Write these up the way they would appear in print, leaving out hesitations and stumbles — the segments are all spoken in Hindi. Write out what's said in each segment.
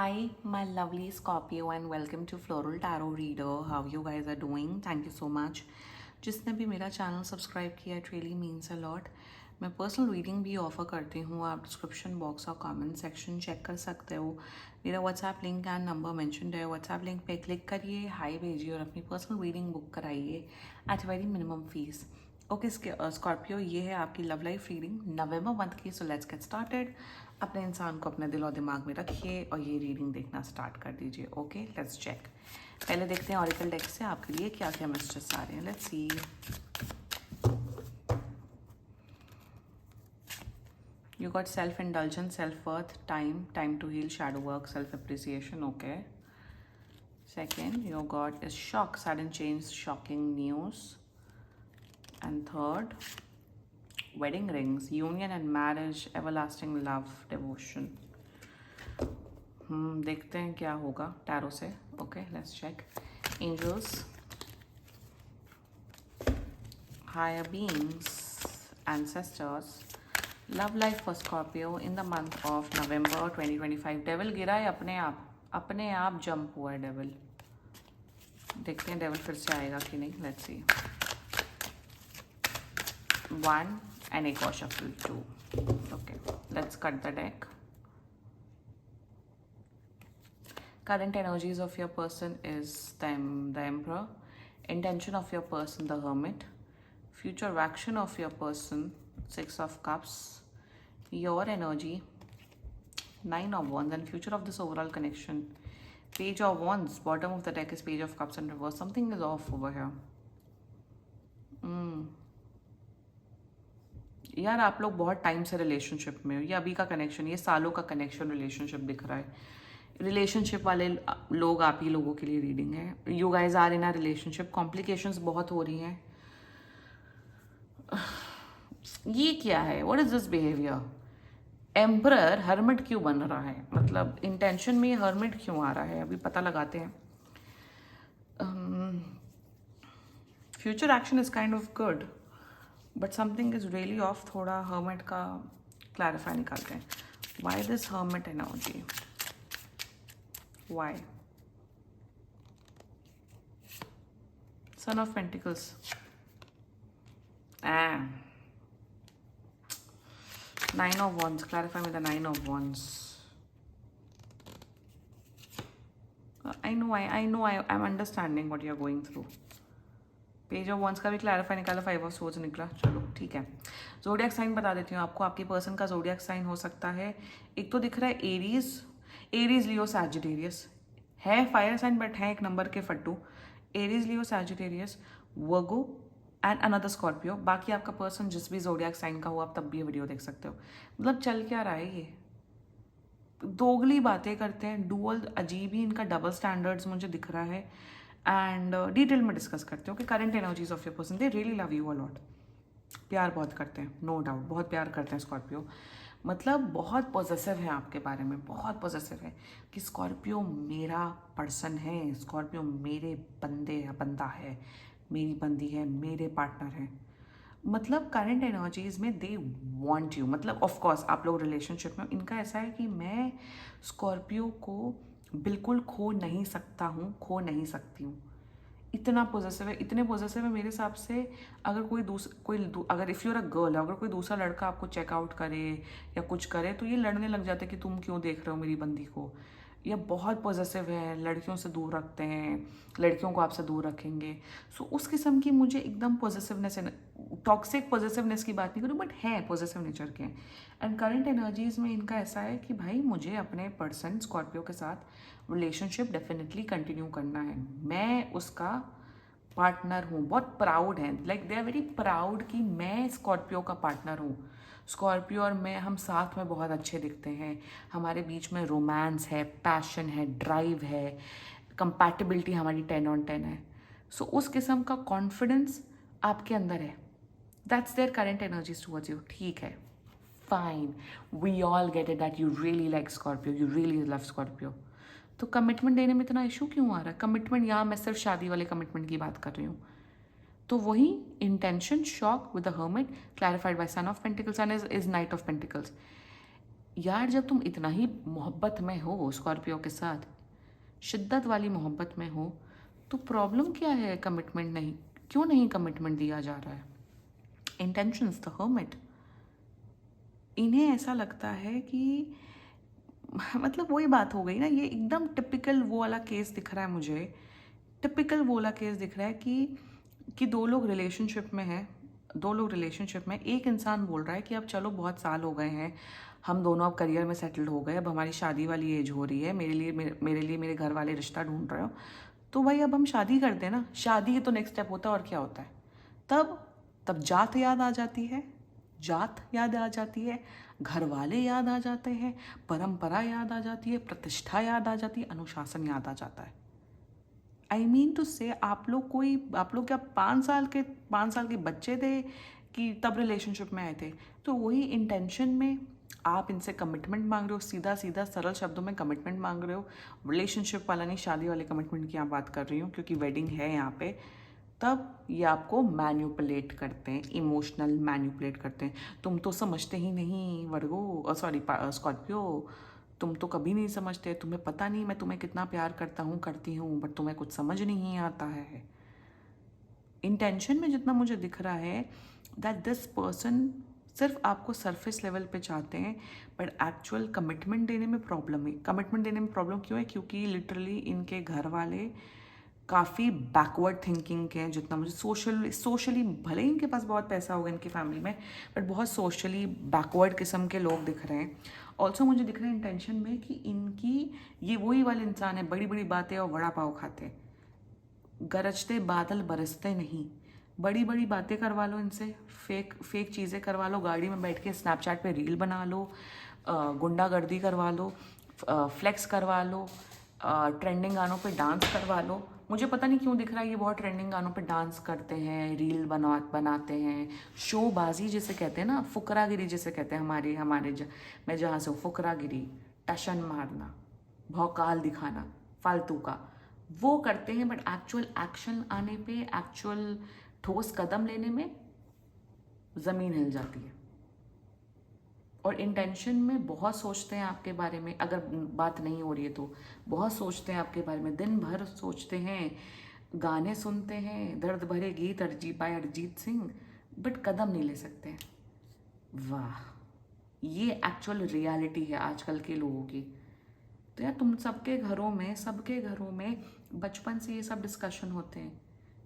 Hi, my lovely Scorpio, and welcome to Floral Tarot Reader. How you guys are doing? Thank you so much. जिसने भी मेरा चैनल सब्सक्राइब किया, it really means a lot. मैं पर्सनल रीडिंग भी ऑफर करती हूँ. आप डिस्क्रिप्शन बॉक्स और कमेंट सेक्शन चेक कर सकते हो. मेरा WhatsApp link and number mentioned है. व्हाट्सएप लिंक पे क्लिक करिए, हाई भेजिए और अपनी पर्सनल रीडिंग बुक कराइए at very minimum fees. Okay Scorpio, ये है आपकी love life reading November month की. So let's get started. अपने इंसान को अपने दिल और दिमाग में रखिए और ये रीडिंग देखना स्टार्ट कर दीजिए. Okay, let's check. पहले देखते हैं ऑरिकल डेक से आपके लिए क्या क्या मैसेजेस आ रहे हैं. Let's see. You got self-indulgence, self-worth, time to heal, shadow work, self-appreciation. Okay. Second, you got is shock, sudden change, shocking news. And third, wedding rings, union and marriage, everlasting love, devotion. देखते हैं क्या होगा टैरो से. Okay, let's check. Angels, higher beings, ancestors, love life for Scorpio in the month of November 2025. Devil गिरा है अपने आप जंप हुआ है डेविल. देखते हैं डेविल फिर से आएगा कि नहीं. Let's see. 1 and एक और shuffle 2. Okay, let's cut the deck. Current energies of your person is the Emperor. Intention of your person, the Hermit. Future action of your person, 6 of Cups. Your energy, 9 of Wands. And future of this overall connection, Page of Wands. Bottom of the deck is Page of Cups in reverse. Something is off over here. यार आप लोग बहुत टाइम से रिलेशनशिप में हो. ये अभी का कनेक्शन, ये सालों का कनेक्शन रिलेशनशिप दिख रहा है. रिलेशनशिप वाले लोग आप ही लोगों के लिए रीडिंग है. You guys are in a relationship. Complications बहुत हो रही हैं. ये क्या है? What is this behaviour? Emperor Hermit क्यों बन रहा है? मतलब इंटेंशन में हर्मिट क्यों आ रहा है? अभी पता लगाते हैं. Future action is kind of good but something is really off. थोड़ा हर्मिट का क्लैरिफाई निकालते हैं. Why this Hermit energy? Why? Sun of pentacles. 9 of Wands. Clarify me the 9 of Wands. I know. I'm understanding what you're going through. Page of wands का भी क्लैरिफाई निकाला. 5 ऑफ सोर्ड्स निकला. चलो ठीक है. जोडियक साइन बता देती हूँ आपको. आपकी पर्सन का जोडियक साइन हो सकता है, एक तो दिख रहा है एरीज लियो सैजिटेरियस. है फायर साइन बट है एक नंबर के फट्टू. Aries Leo Sagittarius, Virgo and another Scorpio. बाकी आपका पर्सन जिस भी जोडियक साइन का हो आप तब भी ये वीडियो देख सकते हो. मतलब चल क्या रहा है? ये दोगली बातें करते हैं. डुअल, अजीब ही इनका डबल स्टैंडर्ड्स मुझे दिख रहा है. एंड डिटेल में डिस्कस करते हो कि current energies of your person. They really love you a lot. प्यार बहुत करते हैं, नो डाउट. बहुत प्यार करते हैं स्कॉर्पियो. मतलब बहुत पॉजेसिव है आपके बारे में. बहुत पॉजेसिव है कि स्कॉर्पियो मेरा पर्सन है, स्कॉर्पियो मेरे बंदा है, मेरी बंदी है, मेरे पार्टनर है. मतलब करंट एनर्जीज में दे वांट यू. मतलब ऑफ कोर्स आप लोग रिलेशनशिप में. इनका ऐसा है कि मैं स्कॉर्पियो को बिल्कुल खो नहीं सकता हूँ, खो नहीं सकती हूँ. इतना पॉजिटिव है, इतने पॉजिटिव है मेरे हिसाब से. अगर अगर इफ़ यूर अ गर्ल, अगर कोई दूसरा लड़का आपको चेकआउट करे या कुछ करे तो ये लड़ने लग जाते हैं कि तुम क्यों देख रहे हो मेरी बंदी को. ये बहुत पॉजिटिव है, लड़कियों से दूर रखते हैं, लड़कियों को आपसे दूर रखेंगे. सो उस किस्म की मुझे एकदम पॉजिटिवनेस है. टॉक्सिक पॉजिटिवनेस की बात नहीं करूँ बट है पॉजिटिव नेचर के. एंड करंट एनर्जीज में इनका ऐसा है कि भाई मुझे अपने पर्सन स्कॉर्पियो के साथ रिलेशनशिप डेफिनेटली कंटिन्यू करना है. मैं उसका पार्टनर हूँ. बहुत प्राउड है. Like they are very proud कि मैं स्कॉर्पियो का पार्टनर हूँ. स्कॉर्पियो और मैं, हम साथ में बहुत अच्छे दिखते हैं. हमारे बीच में रोमांस है, पैशन है, ड्राइव है, कंपैटिबिलिटी हमारी 10 on 10 है. सो उस किस्म का कॉन्फिडेंस आपके अंदर है. That's their current energies towards you. ठीक है, fine. We all get it that you really like Scorpio, you really love Scorpio. तो कमिटमेंट देने में इतना इशू क्यों आ रहा है? कमिटमेंट, यहाँ मैं सिर्फ शादी वाले कमिटमेंट की बात कर रही हूँ. तो वही intention, shock with the hermit, clarified by son of pentacles and is knight of pentacles. यार जब तुम इतना ही मोहब्बत में हो स्कॉर्पियो के साथ, शिद्दत वाली मोहब्बत में हो, तो प्रॉब्लम क्या है? कमिटमेंट नहीं, क्यों नहीं कमिटमेंट दिया जा रहा है? इंटेंशंस द हर्मिट, इन्हें ऐसा लगता है कि मतलब वही बात हो गई ना, ये एकदम टिपिकल वो वाला केस दिख रहा है मुझे, टिपिकल वो वाला केस दिख रहा है कि दो लोग रिलेशनशिप में हैं, दो लोग रिलेशनशिप में, एक इंसान बोल रहा है कि अब चलो बहुत साल हो गए हैं, हम दोनों अब करियर में सेटल्ड हो गए, अब हमारी शादी वाली एज हो रही है, मेरे घर वाले रिश्ता ढूंढ रहे हो, तो भाई अब हम शादी करते हैं ना, शादी ही तो नेक्स्ट स्टेप होता है, और क्या होता है? तब तब जात याद आ जाती है, जात याद आ जाती है, घर वाले याद आ जाते हैं, परंपरा याद आ जाती है, प्रतिष्ठा याद आ जाती है, अनुशासन याद आ जाता है। आई मीन टू से आप लोग क्या 5 साल के बच्चे थे कि तब रिलेशनशिप में आए थे? तो वही इंटेंशन में आप इनसे कमिटमेंट मांग रहे हो, सीधा सीधा सरल शब्दों में कमिटमेंट मांग रहे हो, रिलेशनशिप वाला नहीं, शादी वाले कमिटमेंट की यहाँ बात कर रही हूँ, क्योंकि वेडिंग है यहाँ पे। तब ये आपको मैन्युपुलेट करते हैं, इमोशनल मैन्युपुलेट करते हैं। तुम तो समझते ही नहीं वर्गो, सॉरी स्कॉर्पियो, तुम तो कभी नहीं समझते, तुम्हें पता नहीं मैं तुम्हें कितना प्यार करती हूँ, बट तुम्हें कुछ समझ नहीं आता है। इंटेंशन में जितना मुझे दिख रहा है दैट दिस पर्सन सिर्फ आपको सरफेस लेवल पे चाहते हैं, बट एक्चुअल कमिटमेंट देने में प्रॉब्लम है। कमिटमेंट देने में प्रॉब्लम क्यों है? क्योंकि लिटरली इनके घर वाले काफ़ी बैकवर्ड थिंकिंग के हैं, जितना मुझे सोशली भले ही इनके पास बहुत पैसा होगा इनकी फैमिली में, बट बहुत सोशली बैकवर्ड किस्म के लोग दिख रहे हैं। ऑल्सो मुझे दिख रहा है इंटेंशन में कि इनकी ये वही वाले इंसान है, बड़ी बड़ी बातें और वड़ा पाव खाते हैं, गरजते बादल बरसते नहीं। बड़ी बड़ी बातें करवा लो इनसे, फेक चीज़ें करवा लो, गाड़ी में बैठ के स्नैपचैट पे रील बना लो, गुंडागर्दी करवा लो, फ्लेक्स करवा लो, ट्रेंडिंग गानों पे डांस करवा लो। मुझे पता नहीं क्यों दिख रहा है ये बहुत ट्रेंडिंग गानों पे डांस करते हैं, रील बनाते हैं, शोबाजी जिसे कहते हैं ना, फुकरागिरी जिसे कहते हैं, मैं जहाँ से हूँ, फुकरागिरी, टशन मारना, भौकाल दिखाना, फालतू का वो करते हैं, बट एक्चुअल एक्शन आने पे, एक्चुअल ठोस कदम लेने में ज़मीन हिल जाती है। और इंटेंशन में बहुत सोचते हैं आपके बारे में, अगर बात नहीं हो रही है तो बहुत सोचते हैं आपके बारे में, दिन भर सोचते हैं, गाने सुनते हैं, दर्द भरे गीत अरिजीत सिंह, बट कदम नहीं ले सकते। वाह, ये एक्चुअल रियलिटी है आजकल के लोगों की। तो यार तुम सबके घरों में बचपन से ये सब डिस्कशन होते हैं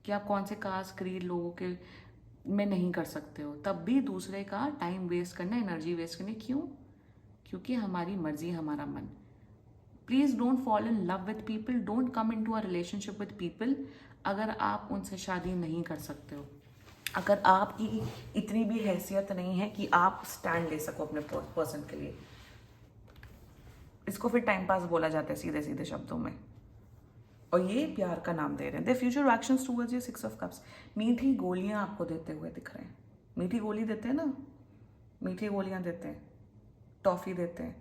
कि आप कौन से कास्ट क्रीड लोगों के में नहीं कर सकते हो, तब भी दूसरे का टाइम वेस्ट करना, एनर्जी वेस्ट करनी, क्यों? क्योंकि हमारी मर्जी, हमारा मन। Please don't fall in love with people, don't come into a relationship with people अगर आप उनसे शादी नहीं कर सकते हो, अगर आपकी इतनी भी हैसियत नहीं है कि आप स्टैंड ले सको अपने पर्सन के लिए। इसको फिर टाइम पास बोला जाता है सीधे सीधे शब्दों में, और ये प्यार का नाम दे रहे हैं। They future actions towards you 6 of cups, मीठी गोलियां आपको देते हुए दिख रहे हैं। मीठी गोली देते हैं ना, मीठी गोलियां देते हैं, टॉफ़ी देते हैं,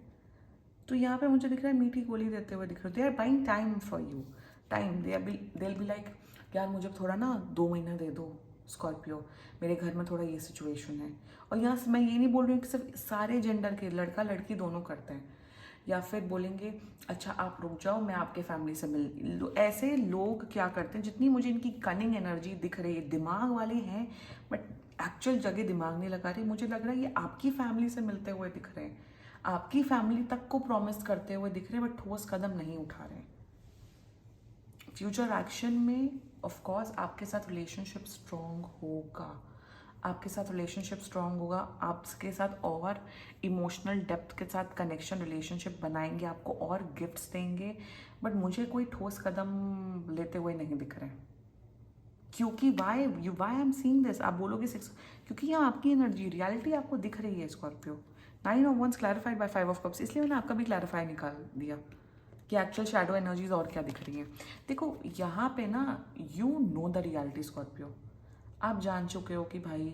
तो यहाँ पे मुझे दिख रहा है मीठी गोली देते हुए दिख रहे हो। They are buying time for you, time, they will be like यार मुझे थोड़ा ना 2 महीना दे दो स्कॉर्पियो, मेरे घर में थोड़ा ये सिचुएशन है। और यहाँ से मैं ये नहीं बोल रही हूँ कि सिर्फ सारे जेंडर के, लड़का लड़की दोनों करते हैं, या फिर बोलेंगे अच्छा आप रुक जाओ मैं आपके फैमिली से मिल, ऐसे लोग क्या करते हैं, जितनी मुझे इनकी कनिंग एनर्जी दिख रही है, दिमाग वाले हैं बट एक्चुअल जगह दिमाग नहीं लगा रहे, मुझे लग रहा है ये आपकी फैमिली से मिलते हुए दिख रहे हैं, आपकी फैमिली तक को प्रॉमिस करते हुए दिख रहे हैं, बट ठोस कदम नहीं उठा रहे। फ्यूचर एक्शन में ऑफ कोर्स आपके साथ रिलेशनशिप स्ट्रॉन्ग होगा, आपके साथ रिलेशनशिप स्ट्रॉन्ग होगा, आपके साथ और इमोशनल डेप्थ के साथ कनेक्शन रिलेशनशिप बनाएंगे, आपको और गिफ्ट्स देंगे, बट मुझे कोई ठोस कदम लेते हुए नहीं दिख रहे। क्योंकि why I am seeing this, आप बोलोगे 6, क्योंकि यहाँ आपकी एनर्जी, रियलिटी आपको दिख रही है Scorpio. 9 of wands clarified by 5 of cups, इसलिए मैंने आपका भी क्लैरिफाई निकाल दिया कि एक्चुअल शैडो एनर्जीज और क्या दिख रही हैं। देखो यहाँ पे ना, you know the reality Scorpio, आप जान चुके हो कि भाई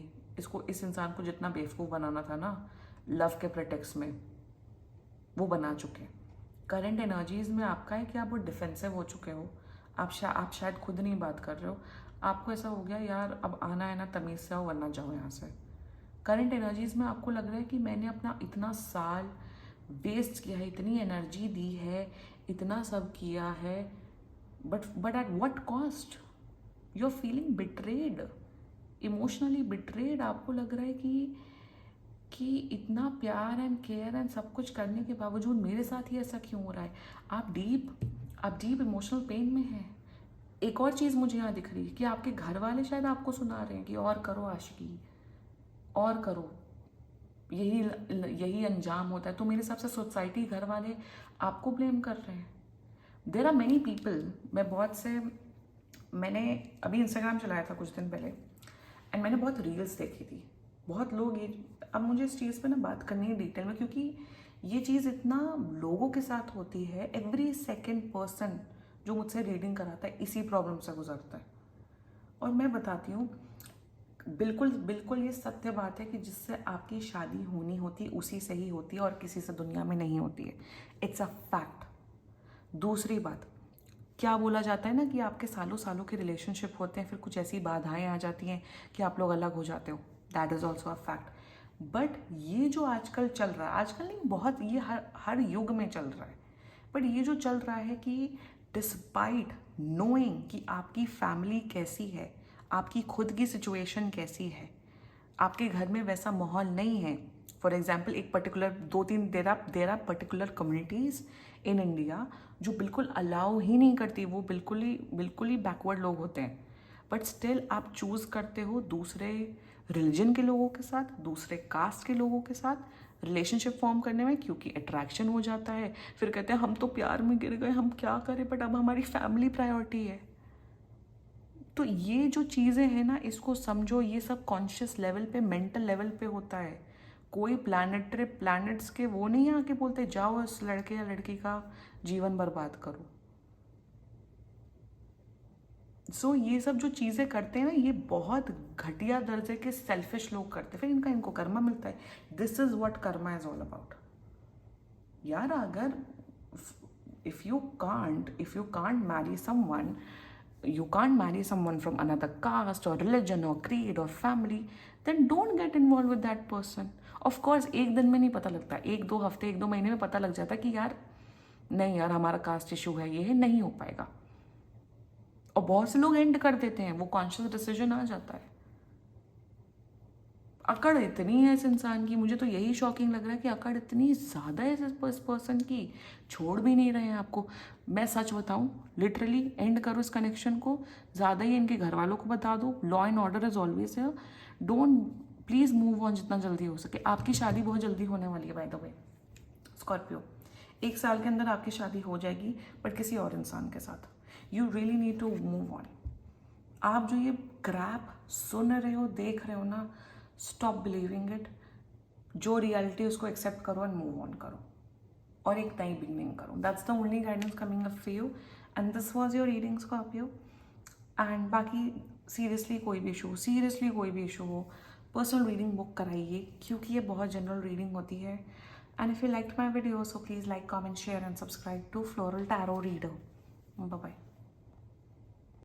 इस इंसान को जितना बेवकूफ़ बनाना था ना लव के प्रेटेक्स में, वो बना चुके हैं। करंट एनर्जीज में आपका है कि आप वो डिफेंसिव हो चुके हो, आप शायद खुद नहीं बात कर रहे हो, आपको ऐसा हो गया यार अब आना है ना तमीज़ से आओ वरना जाओ यहाँ से। करंट एनर्जीज में आपको लग रहा है कि मैंने अपना इतना साल वेस्ट किया है, इतनी एनर्जी दी है, इतना सब किया है, but at what cost? You are feeling betrayed, emotionally betrayed. आपको लग रहा है कि इतना प्यार एंड केयर एंड सब कुछ करने के बावजूद मेरे साथ ही ऐसा क्यों हो रहा है। आप डीप इमोशनल पेन में हैं। एक और चीज़ मुझे यहाँ दिख रही है कि आपके घर वाले शायद आपको सुना रहे हैं कि और करो आशिकी, और करो, यही अंजाम होता है। तो मेरे हिसाब से सोसाइटी, घर वाले आपको ब्लेम कर रहे हैं। देर आर मैनी पीपल, मैंने अभी इंस्टाग्राम चलाया था कुछ दिन पहले एंड मैंने बहुत रील्स देखी थी। बहुत लोग ये, अब मुझे इस चीज़ पे ना बात करनी है डिटेल में, क्योंकि ये चीज़ इतना लोगों के साथ होती है। एवरी सेकेंड पर्सन जो मुझसे रीडिंग कराता है इसी प्रॉब्लम से गुजरता है। और मैं बताती हूँ, बिल्कुल ये सत्य बात है कि जिससे आपकी शादी होनी होती उसी से ही होती है और किसी से दुनिया में नहीं होती है। It's a fact. दूसरी बात, क्या बोला जाता है ना कि आपके सालों सालों के रिलेशनशिप होते हैं, फिर कुछ ऐसी बाधाएं आ जाती हैं कि आप लोग अलग हो जाते हो। That is also a fact. But ये जो आजकल चल रहा है, आजकल नहीं, बहुत ये हर युग में चल रहा है, बट ये जो चल रहा है कि डिस्पाइट नोइंग कि आपकी फैमिली कैसी है, आपकी खुद की सिचुएशन कैसी है, आपके घर में वैसा माहौल नहीं है। फॉर एग्जाम्पल, एक particular 2-3 there are particular communities in India जो बिल्कुल अलाउ ही नहीं करती, वो बिल्कुल ही बैकवर्ड लोग होते हैं। बट स्टिल आप चूज़ करते हो दूसरे रिलीजन के लोगों के साथ, दूसरे कास्ट के लोगों के साथ रिलेशनशिप फॉर्म करने में, क्योंकि अट्रैक्शन हो जाता है। फिर कहते हैं हम तो प्यार में गिर गए, हम क्या करें, बट अब हमारी फैमिली प्रायोरिटी है। तो ये जो चीज़ें हैं ना, इसको समझो, ये सब कॉन्शियस लेवल पे, मेंटल लेवल पे होता है। कोई प्लैनेट्स के वो नहीं आके बोलते जाओ इस लड़के या लड़की का जीवन बर्बाद करो। सो ये सब जो चीज़ें करते हैं ना, ये बहुत घटिया दर्जे के सेल्फिश लोग करते हैं, फिर इनको कर्मा मिलता है। This is what Karma is all about. यार, अगर if you can't Mary someone, you can't marry someone from another caste or religion or creed or family, then don't get involved with that person. Of course, एक दिन में नहीं पता लगता, 1-2 हफ्ते, 1-2 महीने में पता लग जाता है कि यार नहीं यार, हमारा कास्ट इशू है, ये नहीं हो पाएगा। और बहुत से लोग एंड कर देते हैं, वो कॉन्शियस डिसीजन आ जाता है। अकड़ इतनी है इस इंसान की, मुझे तो यही शॉकिंग लग रहा है कि अकड़ इतनी ज़्यादा है इस पर्सन की, छोड़ भी नहीं रहे हैं आपको। मैं सच बताऊं, लिटरली एंड करो इस कनेक्शन को, ज़्यादा ही इनके घर वालों को बता दो। Law and order is always here. Don't, please move on जितना जल्दी हो सके। आपकी शादी बहुत जल्दी होने वाली है बाय द वे स्कॉर्पियो। 1 साल के अंदर आपकी शादी हो जाएगी, बट किसी और इंसान के साथ। You really need to move on. आप जो ये क्रैप सुन रहे हो, देख रहे हो ना, स्टॉप बिलीविंग इट। जो रियलिटी उसको एक्सेप्ट करो एंड मूव ऑन करो और एक नई बिगनिंग करो। That's the only guidance coming up for you and this was your reading Scorpio. And बाकी सीरियसली कोई भी इशू हो, पर्सनल रीडिंग बुक कराइए, क्योंकि ये बहुत जनरल रीडिंग होती है। And if you liked my video, so please like, comment, share and subscribe to Floral Tarot Reader. Bye bye.